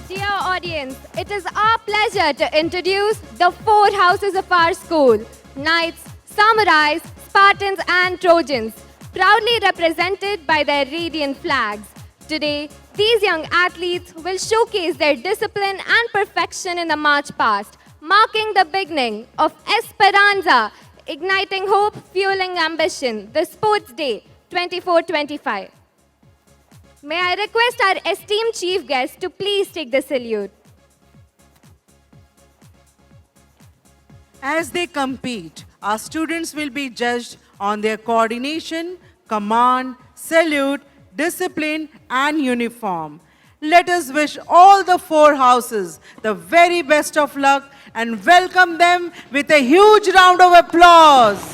Dear audience, it is our pleasure to introduce the four houses of our school: Knights, Samurais, Spartans, and Trojans, proudly represented by their radiant flags. Today, these young athletes will showcase their discipline and perfection in the march past, marking the beginning of Esperanza, igniting hope, fueling ambition, the Sports Day 24-25. May I request our esteemed chief guest to please take the salute. As they compete, our students will be judged on their coordination, command, salute, discipline, and uniform. Let us wish all the four houses the very best of luck and welcome them with a huge round of applause.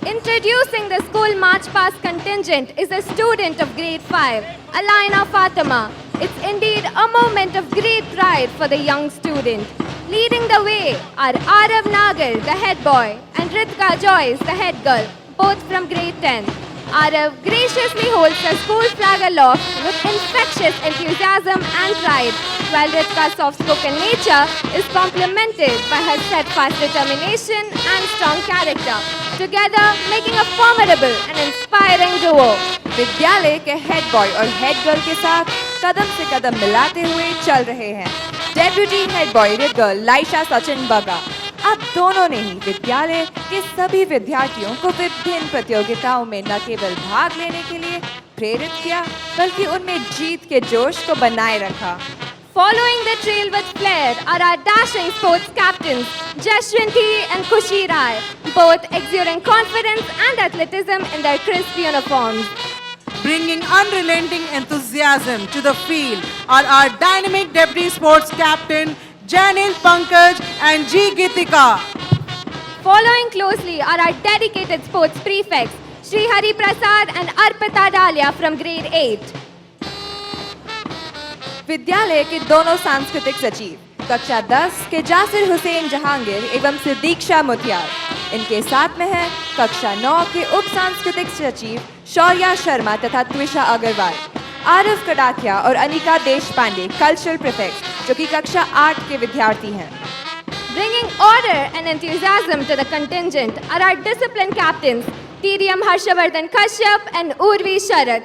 Introducing the school march past contingent is a student of grade 5, Alaina Fatima. It's indeed a moment of great pride for the young student. Leading the way are Arav Nagar, the head boy, and Ritika Joyce, the head girl, both from grade 10. Arav graciously holds the school flag aloft with infectious enthusiasm and pride, while Ritika's soft-spoken nature is complemented by her steadfast determination and strong character, together making a formidable and inspiring duo. विद्यालय के head boy और head girl के साथ कदम से कदम मिलाते हुए चल रहे हैं deputy head boy head girl Laisha Sachin Baga. अब दोनों ने ही विद्यालय के सभी विद्यार्थियों को विभिन्न प्रतियोगिताओं में न केवल भाग लेने के लिए प्रेरित किया, बल्कि उनमें जीत के जोश को बनाए रखा। Following the trail with flair are our dashing sports captains, Jashwanti and Kushi Rai, both exuding confidence and athleticism in their crisp uniforms. Bringing unrelenting enthusiasm to the field are our dynamic deputy sports captain, Janil Pankaj and G. Gitika. Following closely are our dedicated sports prefects, Sri Hari Prasad and Arpita Dalia from grade 8. विद्यालय के दोनों सांस्कृतिक सचिव कक्षा 10 के जासिर हुसैन जहांगीर एवं सिद्दीक्षा मुथियार, इनके साथ में है कक्षा 9 के उप सांस्कृतिक सचिव शौर्या शर्मा तथा त्विषा अग्रवाल, आरिफ कडाकिया और अनिका देश पांडे कल्चरल प्रीफेक्ट जो कि कक्षा 8 के विद्यार्थी हैं। Bringing order and enthusiasm to the contingent are our discipline captains, TDM Harshavardhan Kashyap and Urvi Sharad.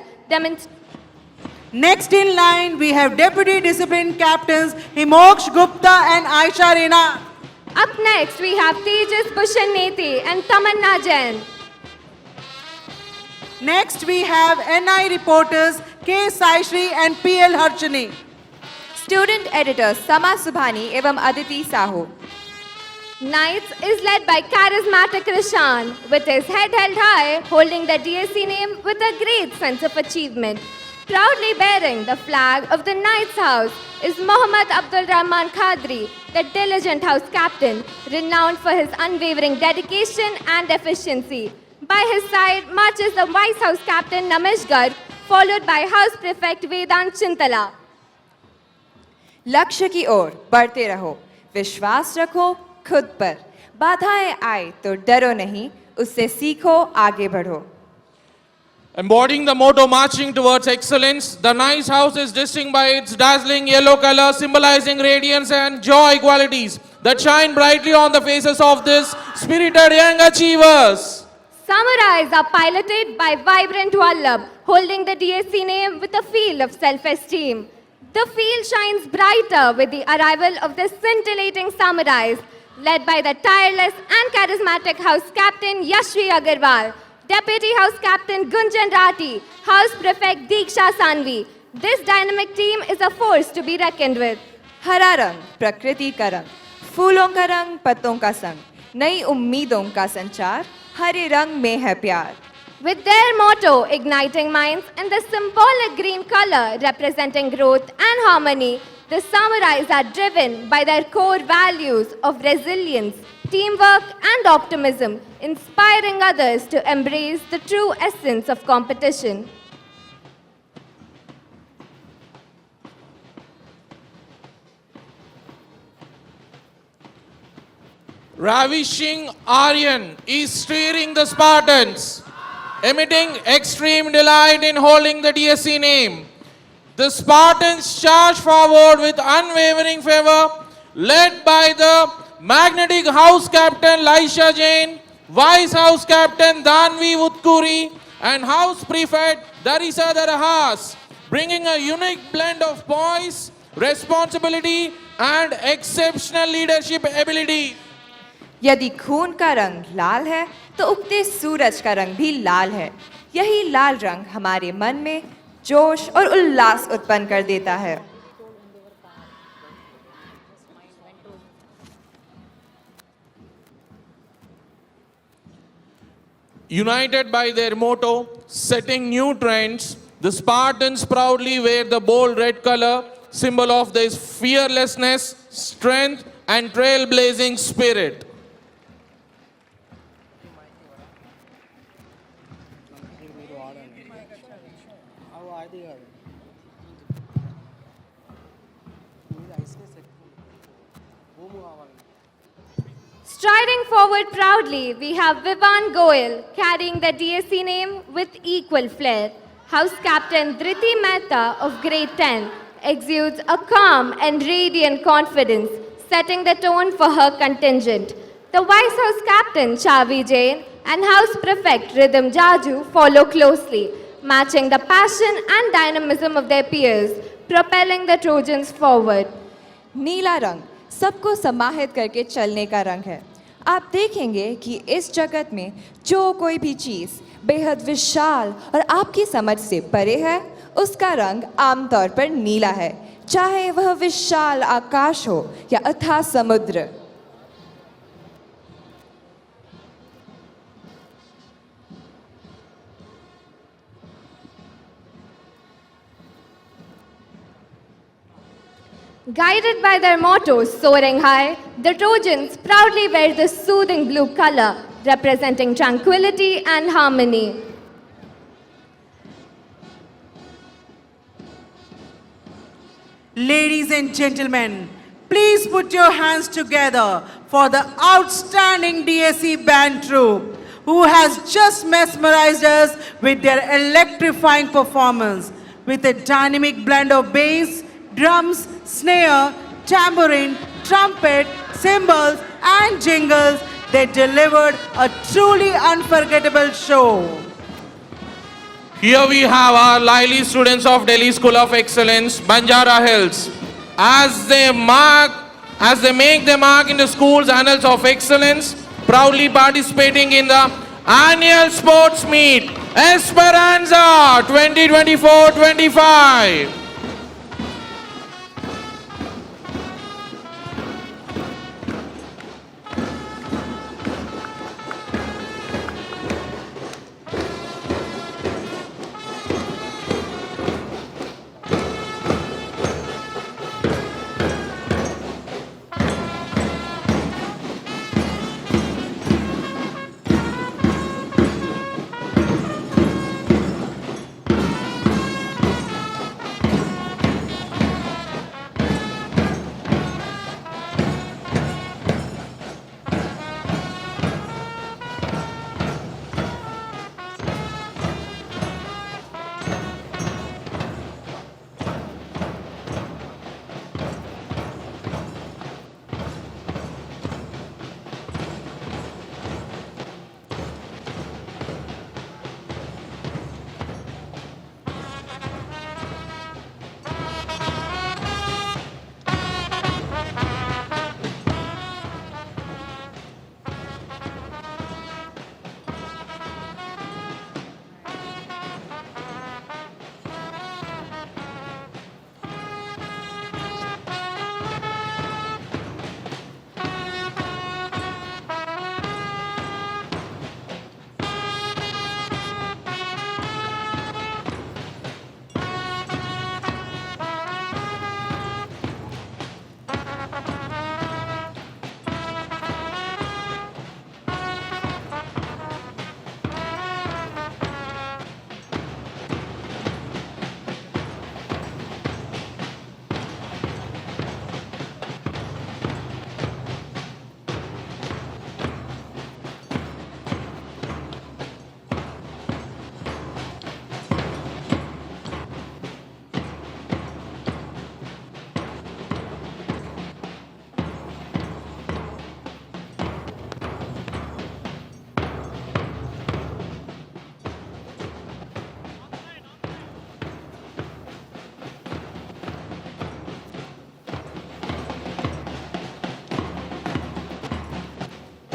Next in line, we have Deputy Discipline Captains Himoksh Gupta and Aisha Rina. Up next, we have Tejas Bhushan Neti and Tamanna Jain. Next, we have NI reporters K. Saishri and PL Harchani. Student editor समा सुभानी एवं Aditi Sahu. Knights is led by charismatic Rishan, with his head held high, holding the DSC name with a great sense of achievement. Proudly bearing the flag of the Knights House is Mohammad Abdul Rahman Khadri, the diligent house captain, renowned for his unwavering dedication and efficiency. By his side marches the Vice House captain Namish Garg, followed by House Prefect Vedant Chintala. लक्ष्य की ओर बढ़ते रहो, विश्वास रखो खुद पर, बाधाएं आए तो डरो नहीं, उससे सीखो आगे बढ़ो। Embodying the motto marching towards excellence, the Knights House is distinct by its dazzling yellow color symbolizing radiance and joy qualities that shine brightly on the faces of these spirited young achievers. Samurais are piloted by vibrant Vallabh, holding the DSC name with a feel of self-esteem. The field shines brighter with the arrival of the scintillating samurais, led by the tireless and charismatic house captain Yashvi Agarwal, Deputy House Captain Gunjan Rati, House Prefect Diksha Sanvi. This dynamic team is a force to be reckoned with. हरा रंग प्रकृति का रंग, फूलों का रंग पत्तों का संग, नई उम्मीदों का संचार, हरे रंग में है प्यार। With their motto, igniting minds, and the symbolic green color representing growth and harmony, the samurais are driven by their core values of resilience, teamwork, and optimism, inspiring others to embrace the true essence of competition. Ravishing Aryan is steering the Spartans, emitting extreme delight in holding the DSC name. The Spartans charge forward with unwavering fervor, led by the magnetic house captain Laisha Jain, vice house captain Danvi Utkuri, and house prefect Darisa Darahas, bringing a unique blend of poise, responsibility, and exceptional leadership ability. यदि खून का रंग लाल है तो उगते सूरज का रंग भी लाल है। यही लाल रंग हमारे मन में जोश और उल्लास उत्पन्न कर देता है। United by their motto, setting new trends, the Spartans proudly wear the bold red color, symbol of their fearlessness, strength, and trailblazing spirit. Striding forward proudly, we have Vivan Goyal carrying the DSC name with equal flair. House Captain Dhriti Mehta of Grade 10 exudes a calm and radiant confidence, setting the tone for her contingent. The Vice House Captain Chavi Jain and House Prefect Rhythm Jaju follow closely, matching the passion and dynamism of their peers, propelling the Trojans forward. नीला रंग सबको समाहित करके चलने का रंग है। आप देखेंगे कि इस जगत में जो कोई भी चीज़ बेहद विशाल और आपकी समझ से परे है, उसका रंग आमतौर पर नीला है, चाहे वह विशाल आकाश हो या अथाह समुद्र। Guided by their motto, soaring high, the Trojans proudly wear the soothing blue color, representing tranquility and harmony. Ladies and gentlemen, please put your hands together for the outstanding DSC band troupe, who has just mesmerized us with their electrifying performance. With a dynamic blend of bass, drums, snare, tambourine, trumpet, cymbals, and jingles, they delivered a truly unforgettable show. Here we have our lively students of Delhi School of Excellence, Banjara Hills, as they make their mark in the school's annals of excellence, proudly participating in the annual sports meet Esperanza 2024-25.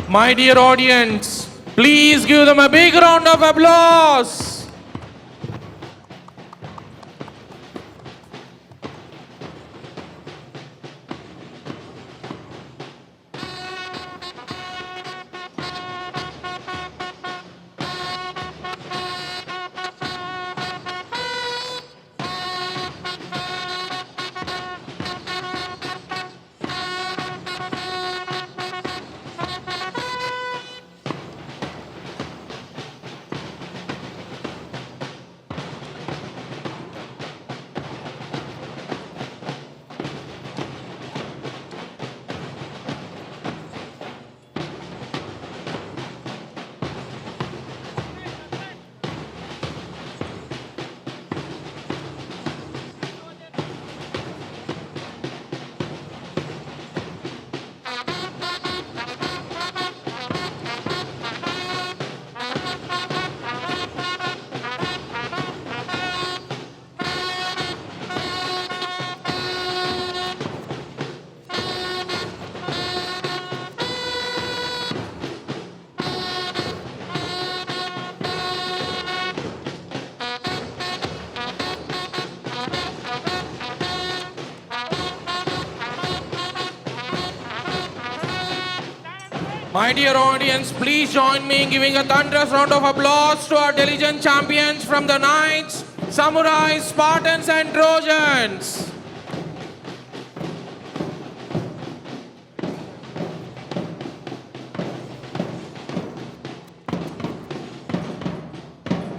My dear audience, please give them a big round of applause. My dear audience, please join me in giving a thunderous round of applause to our diligent champions from the Knights, Samurais, Spartans and Trojans.